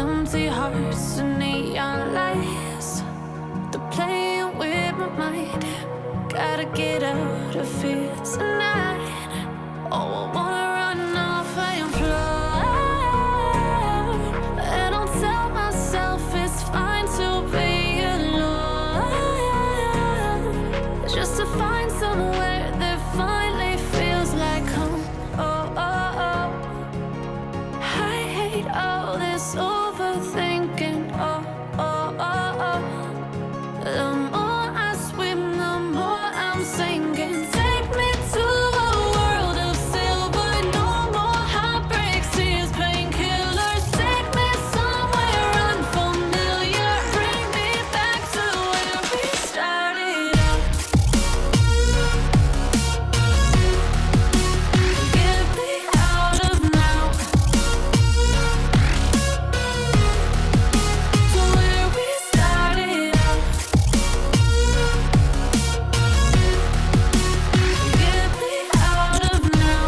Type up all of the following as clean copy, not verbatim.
Empty hearts and neon lights, they're playing with my mind. Gotta get out of here tonight. Oh, I wanna run off and fly. And I'll tell myself it's fine to be alone, just to find somewhere that finally feels like home. Oh, oh, oh. I hate all this overthinking. Oh, oh, oh, oh. The more I swim, the more I'm sinking. Take me to a world of silver. No more heartbreaks, tears, painkillers. Take me somewhere unfamiliar. Bring me back to where we started out. Get me out of now, to where we started out. Get me out of now,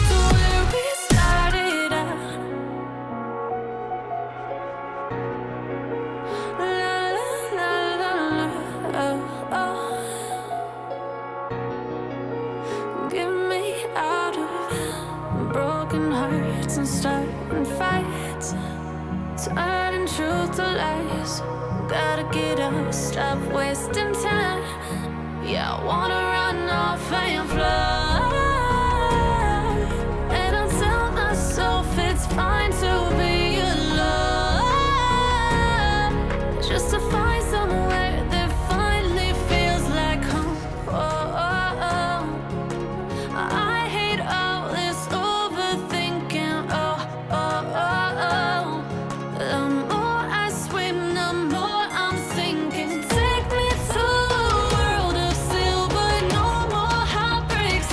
to where we started out. La la la la la, oh, oh. Get me out of broken hearts and starting fights, turning truth to lies. Gotta get up, stop wasting time. Yeah, I wanna run off and fly. And I'll tell myself it's fine to be alone, just to find somewhere that finally feels like home. Oh, oh, oh. I hate all this overthinking. Oh, oh, oh, oh. The more I swim, the more I'm sinking. Take me to a world of silver. No more heartbreaks,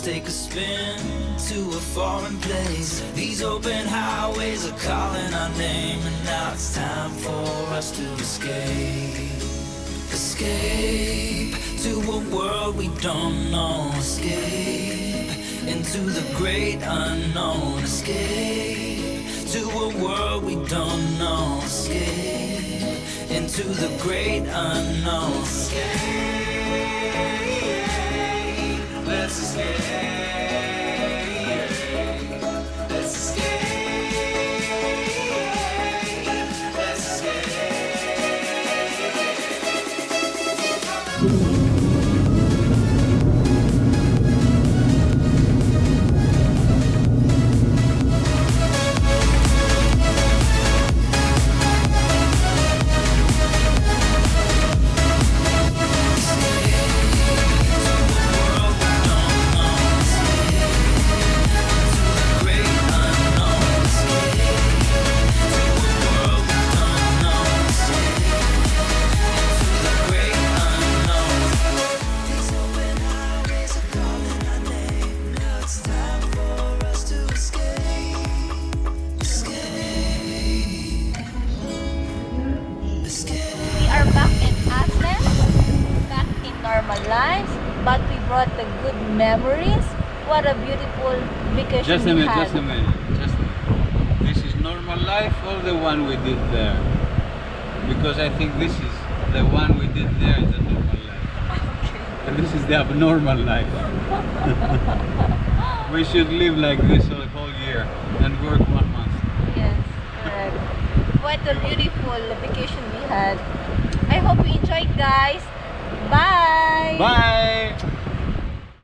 take a spin to a foreign place. These open highways are calling our name, and now it's time for us to escape. Escape to a world we don't know. Escape into the great unknown. Escape to a world we don't know. Escape into the great unknown. Escape, let's escape. Let's escape. Let's escape. Normal lives, but we brought the good memories. What a beautiful vacation Just a we minute, had. just a minute. This is normal life or the one we did there? Because I think this is the one we did there is the normal life. Okay. And this is the abnormal life. We should live like this the whole year and work 1 month. Yes, correct. What a beautiful vacation we had. I hope you enjoyed, guys. Bye! Bye!